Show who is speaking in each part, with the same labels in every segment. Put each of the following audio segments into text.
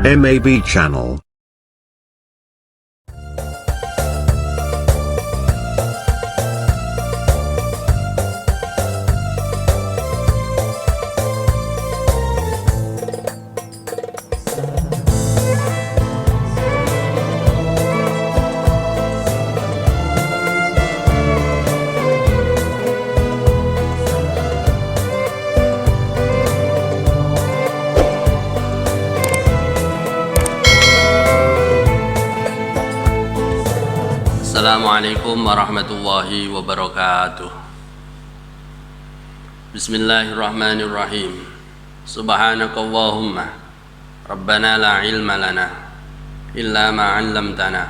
Speaker 1: MAB Channel.
Speaker 2: Assalamualaikum warahmatullahi wabarakatuh. Bismillahirrahmanirrahim. Subhanakallahumma Rabbana la ilma lana illa ma 'allamtana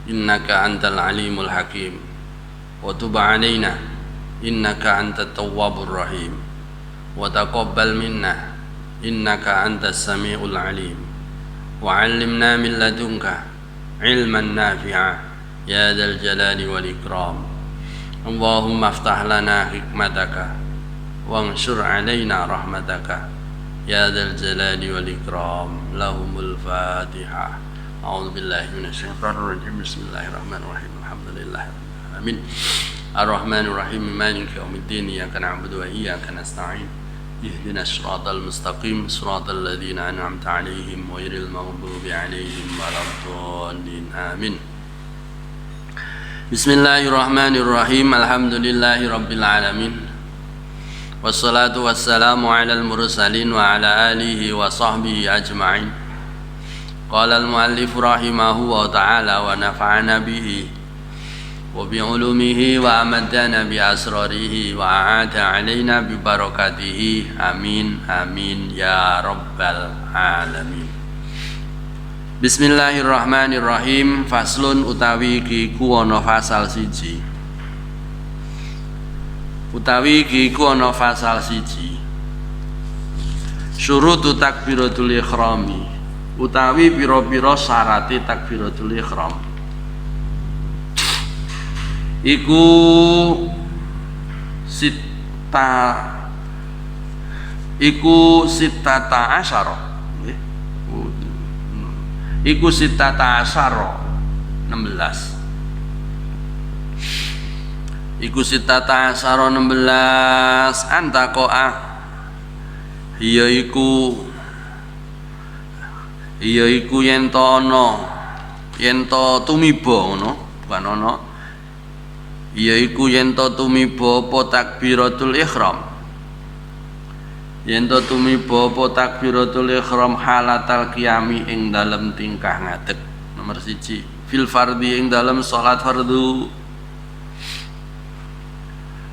Speaker 2: innaka antal alimul hakim wa tub 'alaina innaka antat tawwabur rahim wa taqabbal minna innaka antas samiul alim wa 'allimna min ladunka ilman nafi'a ya dzal jalali wal ikram. Allahumma aftah lana hikmataka wanshur alaina rahmataka ya dzal jalali wal ikram. Lahumul Fatihah. A'udzu billahi minasyaitonir rajim. Bismillahirrahmanirrahim. Alhamdulillahirabbil alamin. Arrahmanir rahim. Maliki yaumiddin. Iyyaka na'budu wa iyyaka nasta'in. Ihdinas siratal mustaqim, siratal ladzina an'amta 'alaihim ghairil maghdubi 'alaihim waladdallin. Amin. Bismillahirrahmanirrahim. Alhamdulillahi rabbil alamin. Wassalatu wassalamu ala al-mursalin wa ala alihi wa sahbihi ajma'in. Qala al-muallif rahimahu wa ta'ala wa nafa'ana bihi wa bi'ulumihi wa amadana bi asrarihi wa a'ada alaina bi barakatihi. Amin amin ya rabbal alamin. Bismillahirrahmanirrahim. Faslun utawi iki ku ana fasal siji. Utawi iki ku ana fasal siji. Syurutu takbiratul ikhrami. Utawi pira-pira syarate takbiratul ikhram. Iku sitata asyara. Iku sitata asyara 16. Iku sitata asyara 16 antaqo'ah. Yaiku yen to ana, yen to tumiba ngono, bukan ana. Yaiku yen to tumiba apa takbiratul ihram. Yen to tumiba apa takbiratul ihram halatal qiyami ing dalem tingkah ngadeg. Nomor 1 fil fardhi ing dalem salat fardu.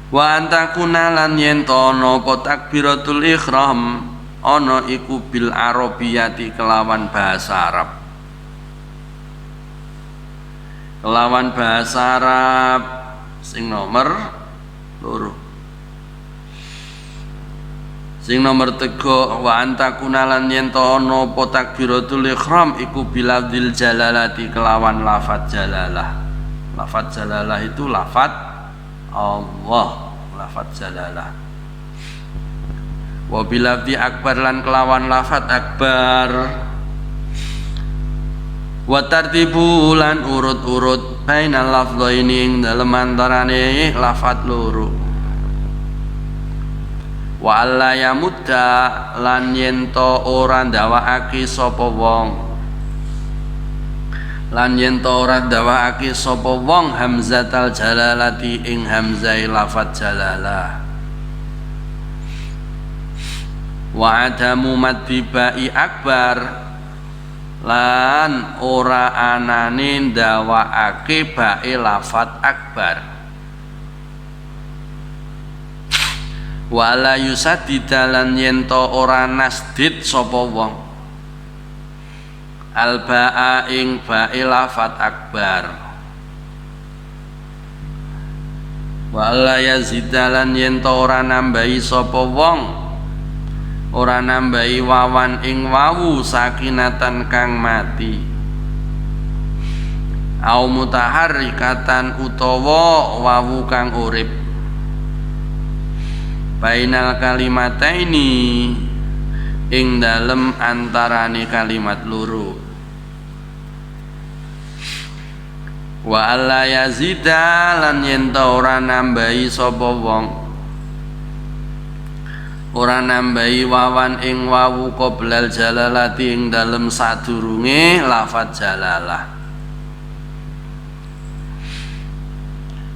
Speaker 2: Wa antakuna lan yen to ana apa takbiratul ihram ana iku bil arabiyati kelawan bahasa Arab. Kelawan bahasa Arab sing nomor 2. Sing nomor 3 wa antakuna lan yen to ana apa takbiratul ihram iku biladzil jalalati kelawan lafaz jalalah. Lafaz jalalah itu lafaz Allah, lafaz jalalah. Wa biladzil akbar lan kelawan lafaz akbar. Wa tartibu lan urut-urut bainal lafdhaini ing dalem antarane lafaz loro. Wa alla yamudda lan yen to ora ndawakake sapa wong. Lan yen to ora ndawakake sapa wong hamzatal jalalati ing hamzai lafaz jalalah. Wa adamu maddibai akbar lan ora anane ndawakake bae lafaz akbar. Wala yusadidalan yen to ora nasdid sapa wong albaa ing bae lafaz akbar. Wala yazidalan yen to ora nambahi sapa wong ora nambahi wawan ing wawu sakinatan kang mati. Au mutaharrikatan utawa wawu kang urip. Bainal kalimataini ing dalem antarane kalimat loro. Wa alla yazida lan yen ta ora nambahi sapa wong, ora nambahi wawan ing wawu qoblal jalalati ing dalem sadurunge lafadz jalalah.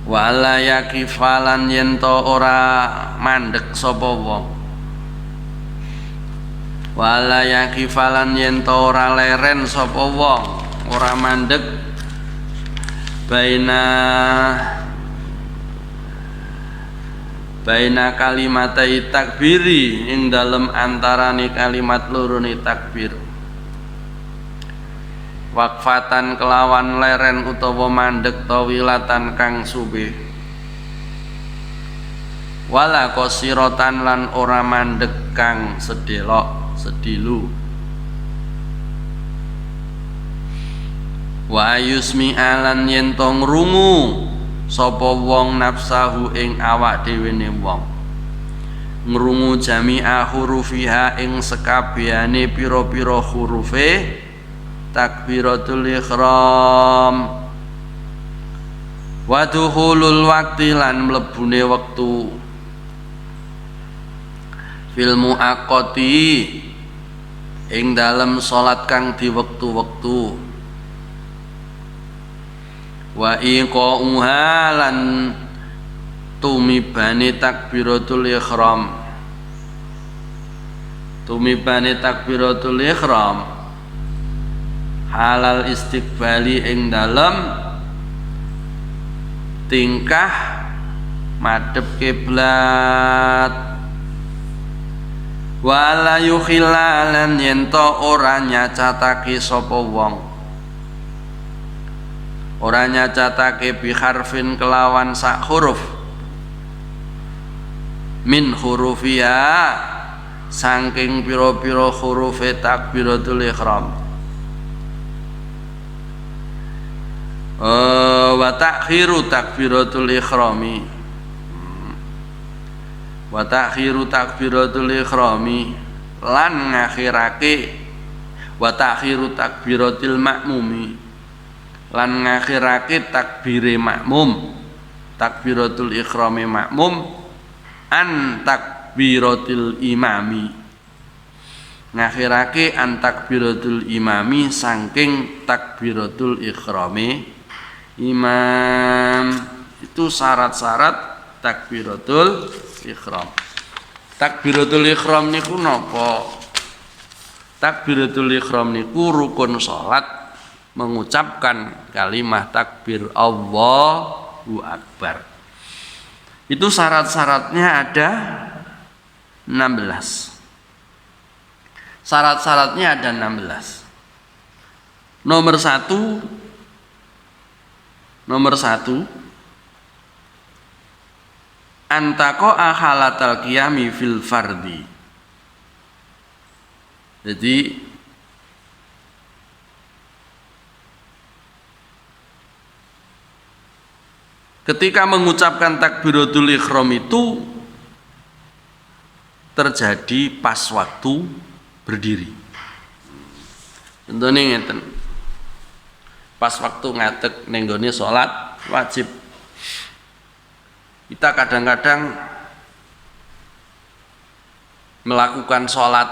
Speaker 2: Wa alla yakifalan yen ta ora mandek sapa wong, wa alla yakifalan yen ta ora leren sapa wong, ora mandek baina kalimatai takbiri ing dalem antarane kalimat lorone takbir. Waqfatan kelawan leren utawa mandek tawilatan kang suwe, wala qasiratan lan ora mandek kang sedelok sedilu. Wa yusmi alan yen to ngrungu sapa wong nafsahu ing awak dhewene wong, ngrungu jami'a hurufiha ing sekabehane pira-pira hurufe takbiratul ihram. Wa dukhulul waqti lan mlebune wektu, fil muaqqati ing dalem salat kang diwektu-wektu. Wa iqa'uha lan tumibane takbiratul ihram, tumibane takbiratul ihram halal istiqbali ing dalem tingkah madhep kiblat. Wala yukhilalan yen to ora nyacatake sapa wong, ora nyacatake bi harfin kelawan sak huruf min hurufiya saking pira-pira hurufe takbiratul ihram. Wa ta'khiru takbiratul ihrami, wa ta'khiru takbiratul ihrami lan ngakhirake, wa ta'khiru takbiratil ma'mumi lan ngakhirake takbire makmum, takbiratul ihrami makmum an takbiratil imami, ngakhirake an takbiratul imami saking takbiratul ihrami imam. Itu syarat-syarat takbiratul ihram. Takbiratul ihram niku napa? Takbiratul ihram niku rukun salat, mengucapkan kalimat takbir Allahu Akbar. Itu syarat-syaratnya ada 16. Syarat-syaratnya ada 16. Nomor satu antaqa'a halatal qiyami fil fardi. Jadi ketika mengucapkan takbiratul ihram itu terjadi pas waktu berdiri. Tentunya ngeten. Pas waktu ngadeg ning nggone salat wajib. Kita kadang-kadang melakukan salat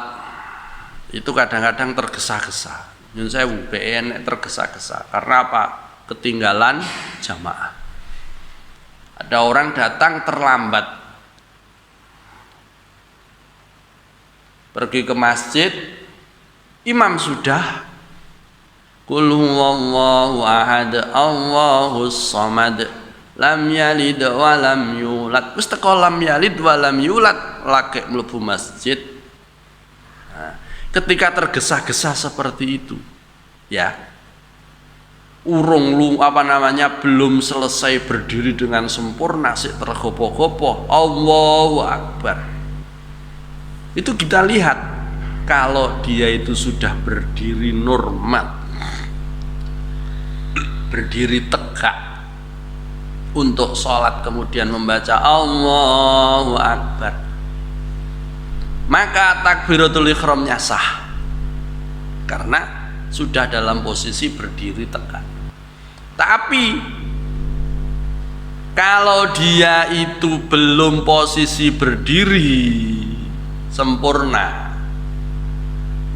Speaker 2: itu kadang-kadang tergesa-gesa. Nyun sewu PN tergesa-gesa. Karena apa? Ketinggalan jamaah. Ada orang datang terlambat, pergi ke masjid, imam sudah Qul huwallahu ahad Allahus samad lam yalid wa lam yulad. Wis teko lam yalid wa lam yulad lagi mlebu masjid. Nah, ketika tergesa-gesa seperti itu, ya, belum selesai berdiri dengan sempurna, sik tergopoh-gopoh Allahu Akbar. Itu kita lihat kalau dia itu sudah berdiri normal, berdiri tegak untuk sholat, kemudian membaca Allahu Akbar, maka takbiratul ihramnya sah karena sudah dalam posisi berdiri tegak. Tapi kalau dia itu belum posisi berdiri sempurna,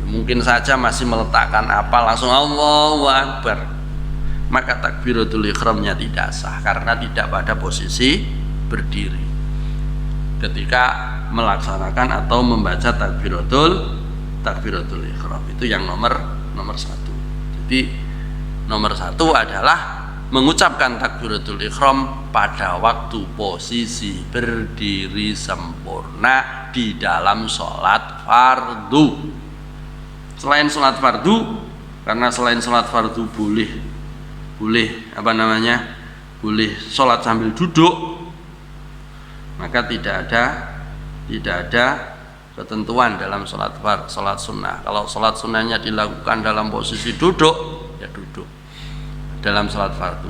Speaker 2: mungkin saja masih meletakkan apa langsung Allahu Akbar, maka takbiratul ihramnya tidak sah karena tidak pada posisi berdiri ketika melaksanakan atau membaca takbiratul ihram. Itu yang nomor satu. Jadi nomor satu adalah mengucapkan takbiratul ihram pada waktu posisi berdiri sempurna di dalam sholat fardu. Selain sholat fardu, karena selain sholat fardu boleh boleh sholat sambil duduk, maka tidak ada ketentuan dalam sholat sunnah. Kalau sholat sunnahnya dilakukan dalam posisi duduk, ya duduk dalam sholat fardu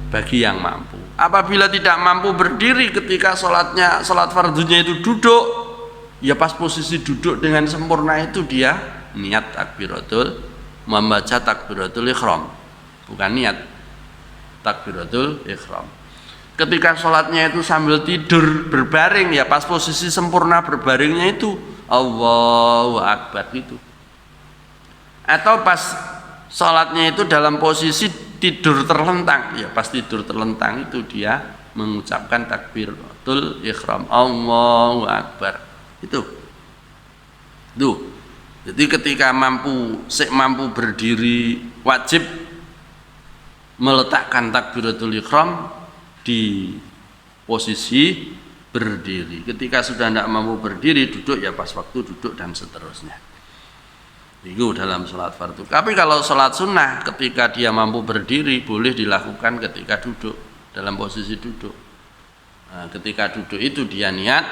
Speaker 2: bagi yang mampu. Apabila tidak mampu berdiri ketika sholat fardunya itu duduk, ya pas posisi duduk dengan sempurna itu dia niat membaca takbiratul ihram, bukan niat takbiratul ihram. Ketika sholatnya itu sambil tidur berbaring, ya pas posisi sempurna berbaringnya itu Allahu Akbar gitu. Atau pas sholatnya itu dalam posisi tidur terlentang, ya pas tidur terlentang itu dia mengucapkan takbiratul ihram Allahu Akbar. Itu. Jadi ketika mampu berdiri, wajib meletakkan takbiratul ihram di posisi berdiri. Ketika sudah tidak mampu berdiri, duduk, ya pas waktu duduk dan seterusnya. Itu dalam sholat fardu. Tapi kalau sholat sunnah, ketika dia mampu berdiri, boleh dilakukan ketika duduk, dalam posisi duduk. Nah, ketika duduk itu dia niat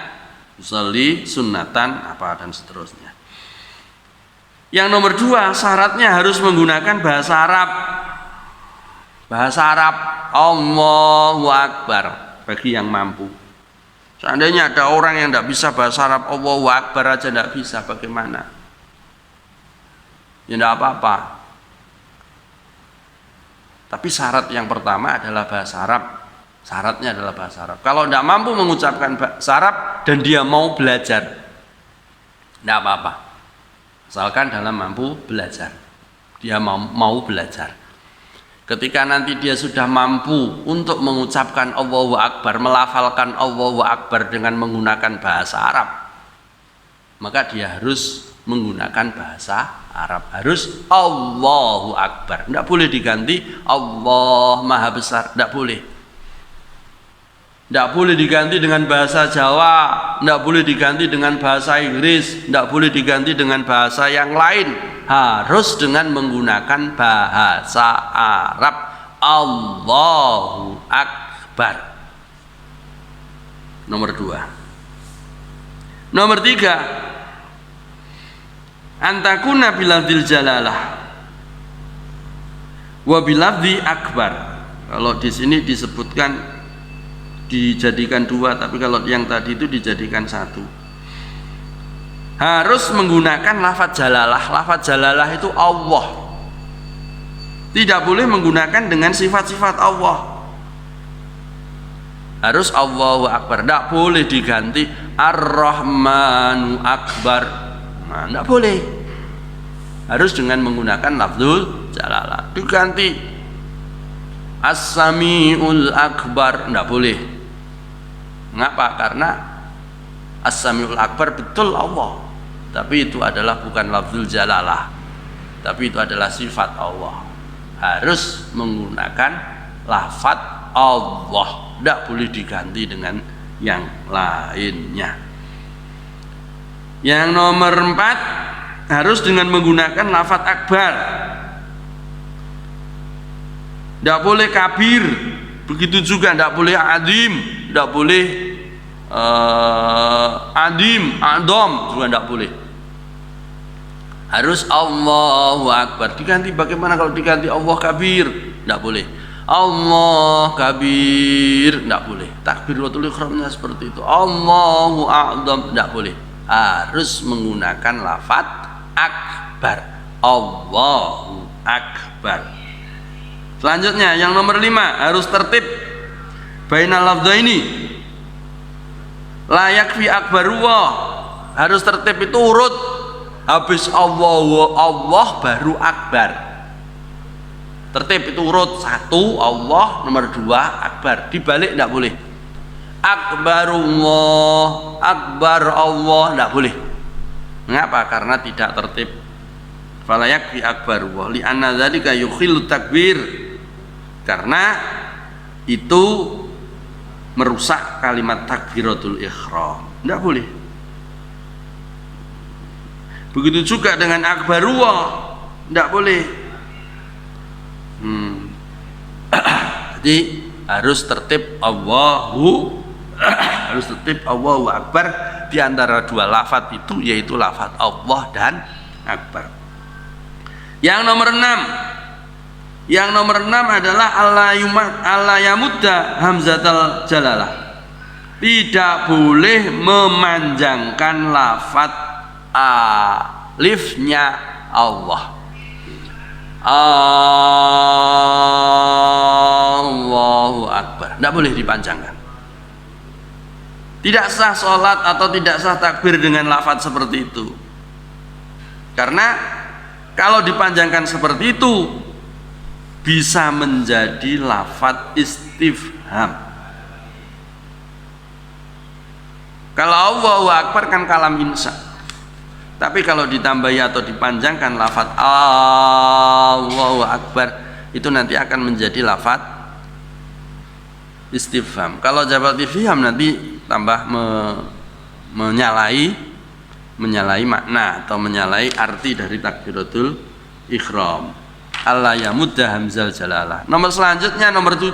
Speaker 2: usolli sunnatan apa dan seterusnya. Yang nomor 2, syaratnya harus menggunakan bahasa Arab. Bahasa Arab Allahu Akbar bagi yang mampu. Seandainya ada orang yang tidak bisa bahasa Arab, Allahu Akbar aja tidak bisa, bagaimana? Ya tidak apa-apa. Tapi syarat yang pertama adalah bahasa Arab. Syaratnya adalah bahasa Arab. Kalau tidak mampu mengucapkan bahasa Arab dan dia mau belajar, tidak apa-apa. Asalkan dalam mampu belajar, dia mau belajar. Ketika nanti dia sudah mampu untuk mengucapkan Allahu Akbar, melafalkan Allahu Akbar dengan menggunakan bahasa Arab, maka dia harus menggunakan bahasa Arab. Harus Allahu Akbar. Tidak boleh diganti Allah Maha Besar. Tidak boleh. Tidak boleh diganti dengan bahasa Jawa. Tidak boleh diganti dengan bahasa Inggris. Tidak boleh diganti dengan bahasa yang lain. Harus dengan menggunakan bahasa Arab. Allahu Akbar. Nomor 2. Nomor 3, antakuna bilafdzil jalalah wa bilafdzi akbar. Kalau di sini disebutkan dijadikan 2, tapi kalau yang tadi itu dijadikan 1. Harus menggunakan lafadz jalalah. Lafadz jalalah itu Allah. Tidak boleh menggunakan dengan sifat-sifat Allah. Harus Allahu Akbar. Tidak boleh diganti Ar-Rahmanu Akbar. Nah, tidak boleh. Harus dengan menggunakan lafzul jalalah. Diganti As-Sami'ul Akbar, tidak boleh. Mengapa? Karena As-Sami'ul Akbar betul Allah, tapi itu adalah bukan lafzul jalalah, tapi itu adalah sifat Allah. Harus menggunakan lafaz Allah, tidak boleh diganti dengan yang lainnya. Yang nomor 4, harus dengan menggunakan lafaz akbar. Tidak boleh kabir, begitu juga tidak boleh adim, tidak boleh adim, adom juga tidak boleh. Harus Allahu Akbar. Diganti bagaimana kalau diganti Allah kabir? Tidak boleh. Allah kabir, tidak boleh. Takbiratul ihramnya seperti itu. Allahu a'zam, tidak boleh. harus menggunakan lafaz akbar. Allahu akbar. Selanjutnya yang nomor 5 harus tertib bainal lafdzaini. La yakfi akbarullah. Harus tertib itu urut. Habis Allah baru akbar. Tertib itu urut 1 Allah, nomor 2 akbar. Dibalik tidak boleh. Akbarullah, akbar Allah tidak boleh. Mengapa? Karena tidak tertib. Fala yakfi akbarullah li anna dzalika yukhillu takbir. Karena itu merusak kalimat takbiratul ihram. Tidak boleh. Begitu juga dengan akbarullah, tidak boleh. Jadi harus tertib harus tertib Allahu akbar di antara dua lafaz itu, yaitu lafaz Allah dan akbar. Yang nomor 6 adalah alla yamudda hamzatal jalalah. Tidak boleh memanjangkan lafaz alifnya Allah. Allahu akbar. Tidak boleh dipanjangkan. Tidak sah sholat atau tidak sah takbir dengan lafaz seperti itu. Karena kalau dipanjangkan seperti itu bisa menjadi lafaz istifham. Kalau Allahu akbar kan kalam insya. Tapi kalau ditambahi atau dipanjangkan lafaz Allahu akbar, itu nanti akan menjadi lafaz istifham. Kalau jawaab istifham nanti tambah menyalahi makna atau menyalahi arti dari takbiratul ihram. Alla yamudda hamzal jalalah. Nomor selanjutnya nomor 7,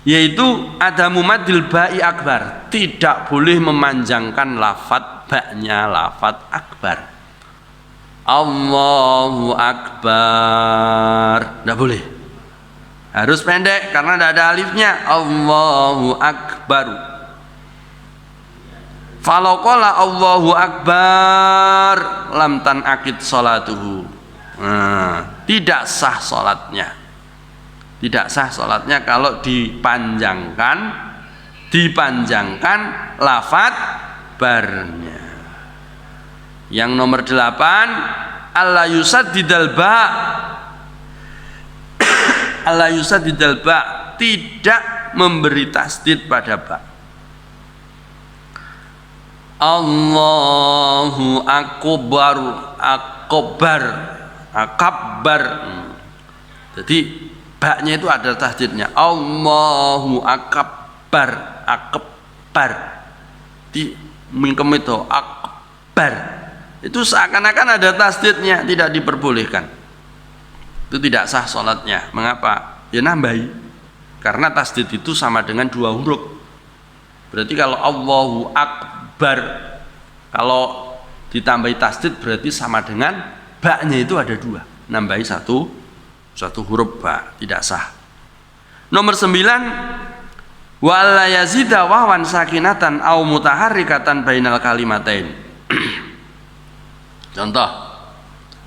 Speaker 2: yaitu adamu madil ba'i akbar. Tidak boleh memanjangkan lafaz ba'nya lafaz akbar. Allahu akbar, tidak boleh. Harus pendek karena tidak ada alifnya. Allahu akbar. Falau qala Allahu akbar lam tanaqid salatuhu. Tidak sah salatnya. Tidak sah salatnya kalau dipanjangkan lafaz barnya. Yang nomor 8, alla yusaddidal ba. Alla yusaddidal ba, tidak memberi tasdid pada ba. Allahu akbar, akbar. Jadi ba-nya itu ada tasdidnya. Allahu akbar, di mingkem itu akbar. Itu seakan-akan ada tasdidnya, tidak diperbolehkan. Itu tidak sah sholatnya. Mengapa? Ya nambahi. Karena tasdid itu sama dengan 2 huruf. Berarti kalau Allahu akbar, kalau ditambahi tasdid berarti sama dengan ba-nya itu ada 2. Nambahi satu huruf ba, tidak sah. Nomor 9, wa alla yazida wahwan sakinatan au mutaharrikatan bainal kalimatain. Contoh,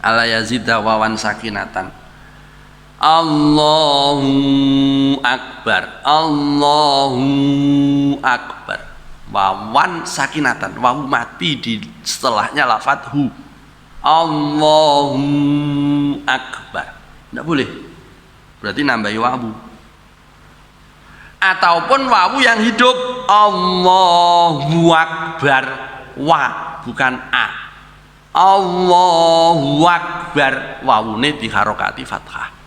Speaker 2: alla yazida wawan sakinatan. Allahu akbar, Allahu akbar. Wawan sakinatan, wawu mati di setelahnya lafaz hu. Allahu akbar. Tidak boleh. Berarti nambahi wawu. Ataupun wawu yang hidup. Allahu akbar, wa bukan a. Allahu akbar, wawune diharokati fathah.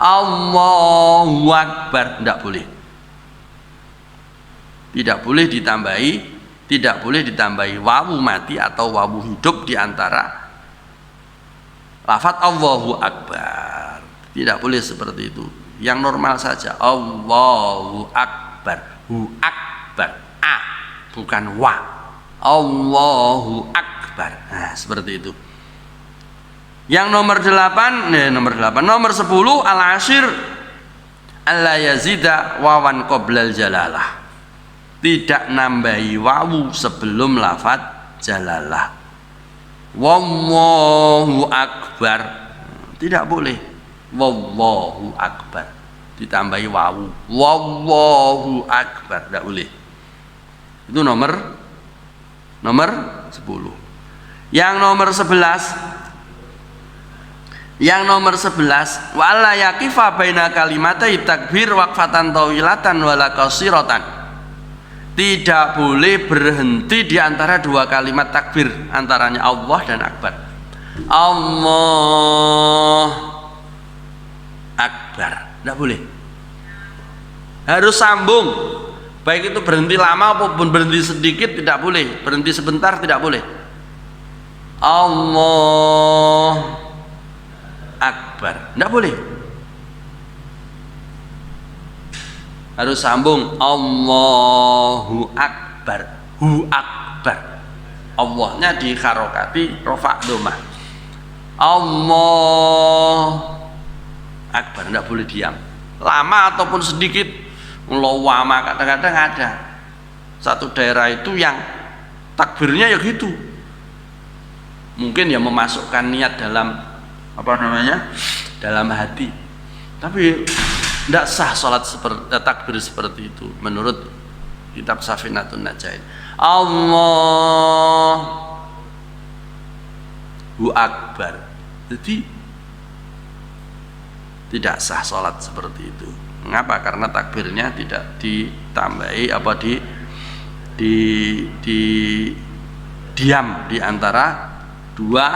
Speaker 2: Allahu akbar, tidak boleh. Tidak boleh ditambahi wawu mati atau wawu hidup di antara lafaz Allahu akbar. Tidak boleh seperti itu. Yang normal saja. Allahu akbar, hu akbar, a bukan wa. Allahu akbar. Nah, seperti itu. Yang nomor 10 al-ashir alla yazida wawan qoblal jalalah. Tidak nambahi wawu sebelum lafaz jalalah. Wallahu akbar. Tidak boleh. Wallahu akbar. Ditambahi wawu. Wallahu akbar. Tidak boleh. Itu nomor 10. Yang nomor 11 wala yaqifa baina kalimatai takbir waqfatan tawilatan wala qasiratan. Tidak boleh berhenti di antara dua kalimat takbir, antaranya Allah dan akbar. Allah akbar. Tidak boleh. Harus sambung. Baik itu berhenti lama maupun berhenti sedikit tidak boleh. Berhenti sebentar tidak boleh. Allah akbar. Tidak boleh. Harus sambung. Allahu akbar. Hu akbar. Allahnya di harokati rofa domah. Allah akbar. Tidak boleh diam. Lama ataupun sedikit. Lawama kadang-kadang ada. Satu daerah itu yang takbirnya ya gitu. Mungkin ya memasukkan niat dalam dalam hati. Tapi tidak sah salat takbir seperti itu menurut kitab Safinatun Najain. Allahu akbar. Jadi tidak sah salat seperti itu. Mengapa? Karena takbirnya tidak ditambahi diam di antara dua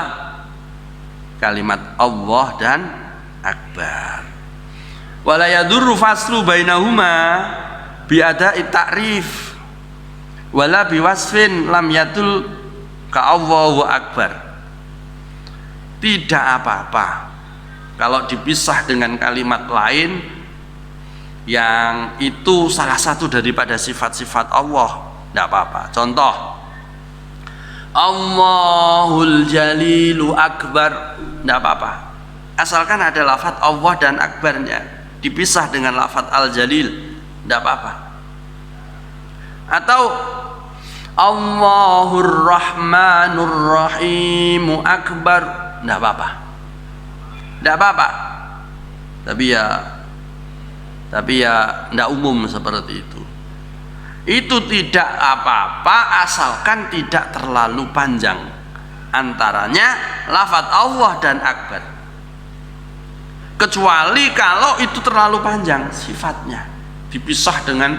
Speaker 2: kalimat Allah dan akbar. Wala yadurru faslu bainahuma bi ada'i ta'rif wala bi wasfin lam yatul ka Allahu akbar. Tidak apa-apa kalau dipisah dengan kalimat lain yang itu salah satu daripada sifat-sifat Allah, tidak apa-apa. Contoh, Allahul Jalilu Akbar, tidak apa-apa. Asalkan ada lafadz Allah dan akbarnya dipisah dengan lafadz Al-Jalil, tidak apa-apa. Atau Allahur Rahmanur Rahimu Akbar, tidak apa-apa. Tidak apa-apa. Tapi ya tidak umum seperti itu. Itu tidak apa-apa asalkan tidak terlalu panjang antaranya lafadz Allah dan akbar. Kecuali kalau itu terlalu panjang sifatnya dipisah dengan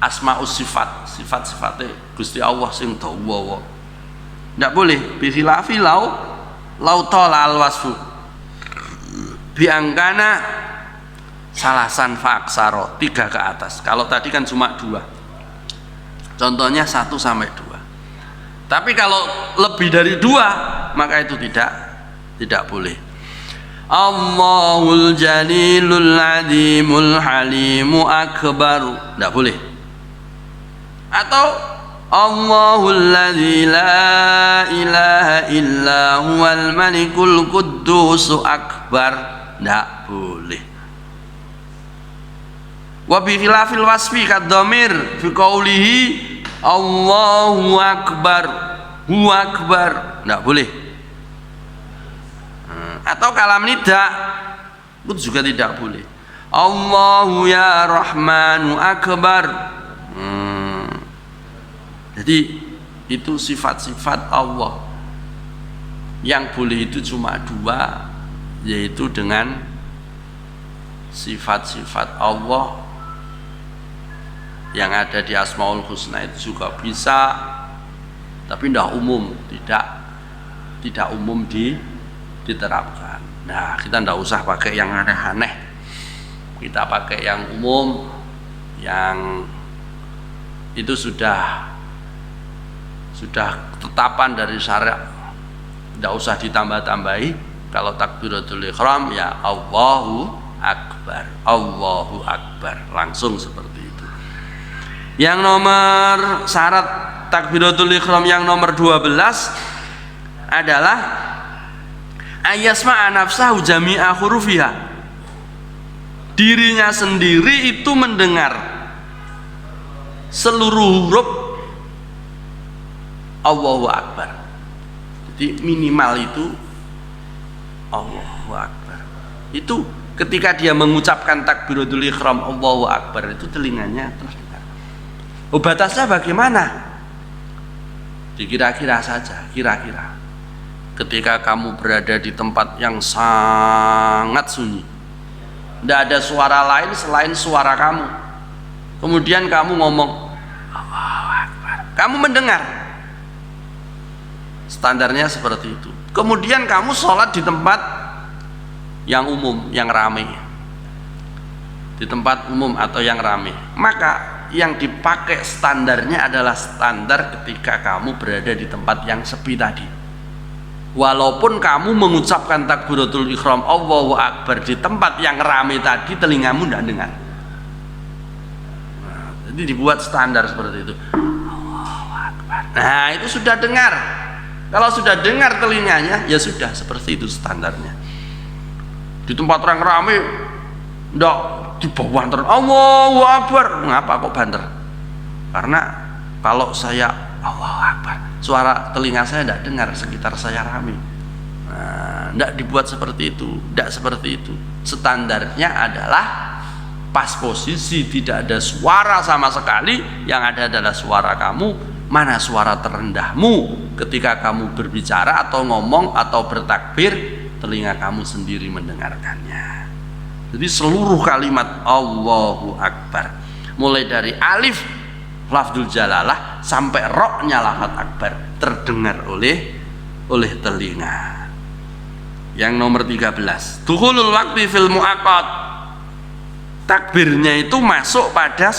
Speaker 2: asmaus sifat-sifatnya Gusti Allah sing dawa. Tidak boleh bikhilafi lau tala al wasfu biangkana salasan faksaro 3 ke atas. Kalau tadi kan cuma 2, contohnya 1 sampai 2. Tapi kalau lebih dari 2 maka itu tidak boleh. Allahul Jalilul Azimul Halimu Akbar, tidak boleh. Atau Allahul ladzi la ilaha illa huwal malikul quddus akbar, tidak boleh. Wa bi khilafil wasfi kadhamir fi qoulihi Allahu akbar, hu akbar, tidak boleh. Atau kalam nida itu juga tidak boleh. Allahu ya Rahmanu akbar. Jadi itu sifat-sifat Allah. Yang boleh itu cuma 2, yaitu dengan sifat-sifat Allah yang ada di Asmaul Husna itu juga bisa, tapi tidak umum, tidak umum diterapkan. Nah, kita tidak usah pakai yang aneh-aneh, kita pakai yang umum, yang itu sudah tetapan dari syariat, tidak usah ditambah-tambahi. Kalau takbiratul ihram ya Allahu akbar, Allahu akbar, langsung seperti itu. Yang nomor syarat takbiratul ihram yang nomor 12 adalah ayasma'a nafsahu jami'a hurufiha. Dirinya sendiri itu mendengar seluruh huruf Allahu Akbar. Jadi minimal itu Allahu Akbar. Itu ketika dia mengucapkan takbiratul ihram Allahu Akbar itu telinganya terdengar. Batasnya bagaimana? Dikira-kira saja, kira-kira. Ketika kamu berada di tempat yang sangat sunyi, tidak ada suara lain selain suara kamu. Kemudian kamu ngomong Allahu Akbar. Kamu mendengar. Standarnya seperti itu. Kemudian kamu sholat di tempat yang umum, yang ramai. Di tempat umum atau yang ramai. Maka yang dipakai standarnya adalah standar ketika kamu berada di tempat yang sepi tadi. Walaupun kamu mengucapkan takbiratul ihram Allahu Akbar di tempat yang ramai tadi, telingamu tidak dengar. Nah, jadi dibuat standar seperti itu. Allahu Akbar. Nah, itu sudah dengar. Kalau sudah dengar telinganya, ya sudah seperti itu standarnya. Di tempat orang ramai, ndak di bawah banter Allahu Akbar. Mengapa kok banter? Karena kalau saya Allahu Akbar, suara telinga saya tidak dengar, sekitar saya ramai. Nah, tidak dibuat seperti itu, tidak seperti itu. Standarnya adalah pas posisi, tidak ada suara sama sekali, yang ada adalah suara kamu. Mana suara terendahmu ketika kamu berbicara atau ngomong atau bertakbir, telinga kamu sendiri mendengarkannya. Jadi seluruh kalimat Allahu Akbar, mulai dari alif lafdzul jalalah sampai roknya lafaz akbar terdengar oleh telinga. Yang nomor 13, dukhulul waqti fil muaqqat. Takbirnya itu masuk pada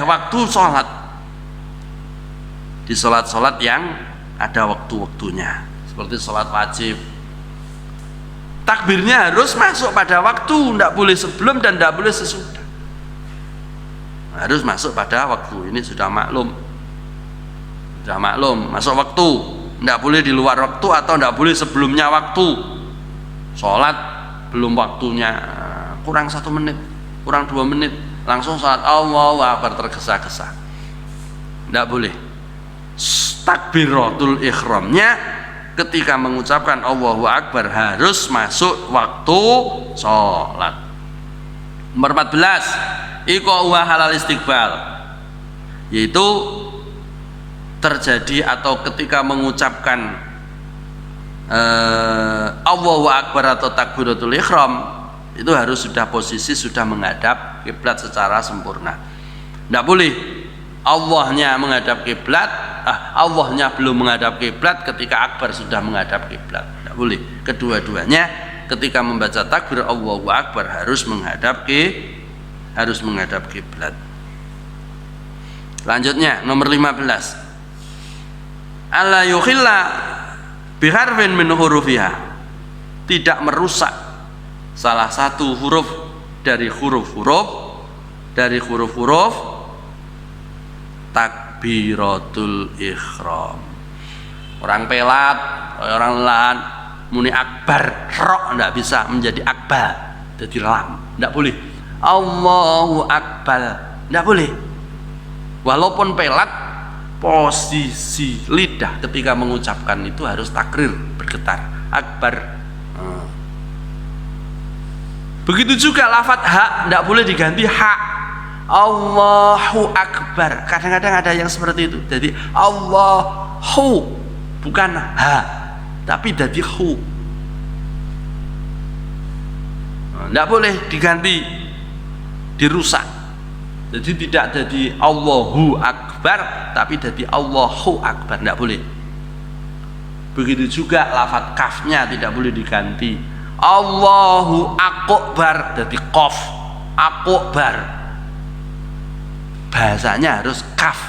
Speaker 2: waktu sholat. Di sholat-sholat yang ada waktu-waktunya, seperti sholat wajib, takbirnya harus masuk pada waktu, tidak boleh sebelum dan tidak boleh sesudah. Harus masuk pada waktu. Ini sudah maklum, masuk waktu, tidak boleh di luar waktu atau tidak boleh sebelumnya waktu. Sholat belum waktunya, kurang 1 menit, kurang 2 menit, langsung sholat Allahu Akbar tergesa-gesa, tidak boleh. Takbiratul ihramnya ketika mengucapkan Allahu Akbar harus masuk waktu sholat. Nomor 14, iqa'u halal istiqbal, yaitu terjadi atau ketika mengucapkan Allahu Akbar atau takbiratul ihram itu harus sudah posisi sudah menghadap kiblat secara sempurna. Tidak boleh Allahnya menghadap kiblat, Allahnya belum menghadap kiblat ketika akbar sudah menghadap kiblat. Tidak boleh. Kedua-duanya ketika membaca takbir Allahu Akbar harus menghadap kiblat. Selanjutnya nomor 15. Alla yukhilla biharfin min hurufiha. Tidak merusak salah satu huruf dari huruf-huruf takbiratul ihram. Orang pelat, orang lan muni akbar, ro tidak bisa menjadi akbar, jadi lam, tidak boleh. Allahu Akbar, tidak boleh. Walaupun pelat, posisi lidah ketika mengucapkan itu harus takrir, bergetar, akbar. Begitu juga lafadz ha, tidak boleh diganti ha. Allahu Akbar. Kadang-kadang ada yang seperti itu. Jadi Allahu bukan ha, tapi jadi hu. Tidak boleh diganti, dirusak. Jadi tidak jadi Allahu Akbar, tapi jadi Allahu Akbar. Tidak boleh. Begitu juga lafadz kafnya tidak boleh diganti. Allahu Akbar jadi qaf, akbar. Bahasanya harus kaf.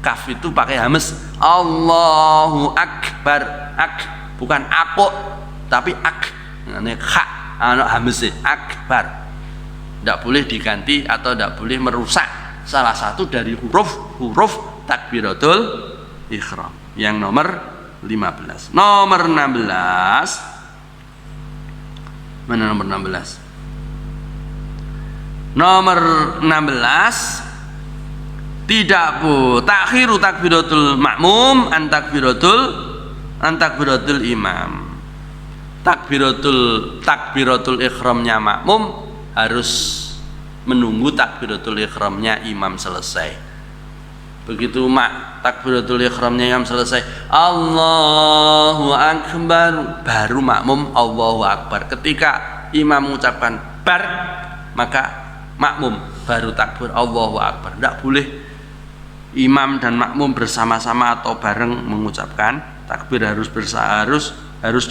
Speaker 2: Kaf itu pakai hamas. Allahu Akbar, bukan aku, tapi ak. Ini kha, anak hamas akbar. Tidak boleh diganti atau tidak boleh merusak salah satu dari huruf takbiratul ihram. Yang nomor 15. Nomor 16. Mana nomor 16? Nomor 16 Tidak bu, takhiru takbiratul makmum an takbiratul imam. Takbiratul ihramnya makmum harus menunggu takbiratul ihramnya imam selesai. Begitu takbiratul ihramnya imam selesai, Allahu akbar, baru makmum Allahu akbar. Ketika imam mengucapkan bar, maka makmum baru takbir Allahu akbar. Tidak boleh imam dan makmum bersama-sama atau bareng mengucapkan takbir, harus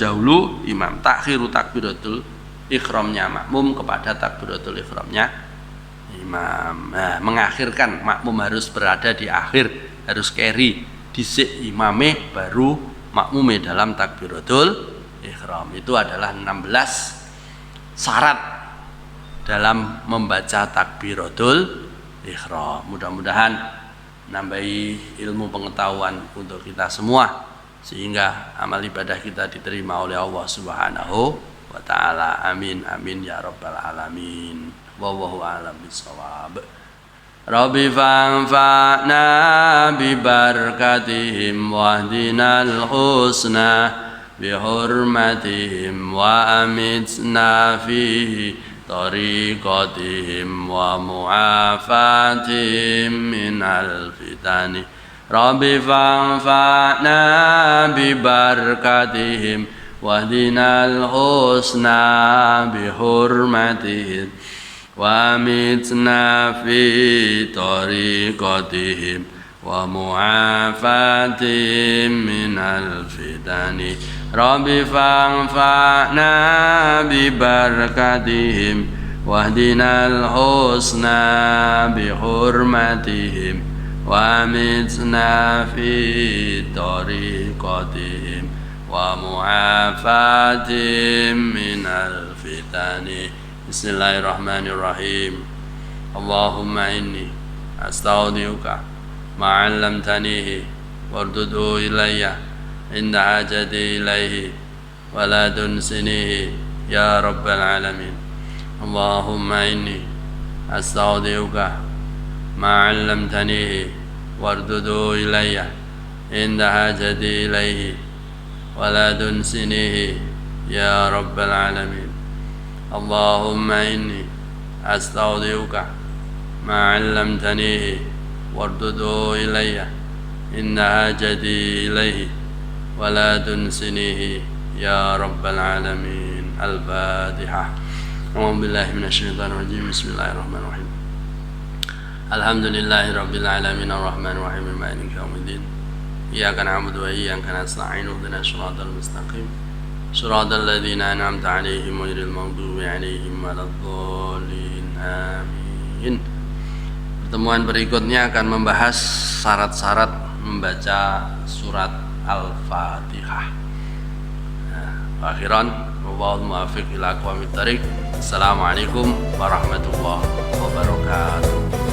Speaker 2: dahulu imam. Takhiru takbiratul ihramnya makmum kepada takbiratul ihramnya imam. Nah, mengakhirkan, makmum harus berada di akhir, harus carry dhisik imame baru makmume dalam takbiratul ihram. Itu adalah 16 syarat dalam membaca takbiratul ihram. Mudah-mudahan nambahi ilmu pengetahuan untuk kita semua, sehingga amal ibadah kita diterima oleh Allah Subhanahu wa ta'ala. Amin amin ya rabbal alamin. Wallahu a'lam bishawab. Rabbi fanfa'na bi barakatihim wahdinal husna bi hurmatihim wa amitna fihi tariqatihim wa mu'afatihim minal fitani. Rabbi fanfa'na bi barakatihim wahdinal husna bi hurmatihim wa amitna fi tariqatihim wa mu'afatihim minal fitani. Rabbi fanfa'na bi barakatihim wahdinal husna bi hurmatihim wa amitna fi tariqatihim wa mu'afatihim minal fitani. Bismillahirrahmanirrahim. Allahumma inni astaudiuka ma 'allamtanihi wardudu ilayya inda hajati ilaihi wa la tunsinihi ya rabbal alamin. Allahumma inni astaudiuka ma 'allamtanihi wardudu ilayya inda hajati ilaihi wa la tunsinihi ya rabbal alamin. Allahumma inni astaudiuka ma 'allamtanihi wardudu ilayya inda hajati ilaihi wa la tunsinihi ya rabbal alamin. Al-Fatihah. A'udzu billahi minasyaitonir rajim. Bismillahirrahmanirrahim. Alhamdulillahi rabbil alamin arrahmanir rahim maliki yaumiddin. Iyyaka na'budu wa iyyaka nasta'in ihdinas siratal mustaqim siratal ladzina an'amta 'alaihim ghairil maghdubi 'alaihim waladdallin. Amin. Pertemuan berikutnya akan membahas syarat-syarat membaca surat Al-Fatihah. Akhiran, wallahul muwaffiq ila aqwamit thariq. Assalamualaikum warahmatullahi wabarakatuh.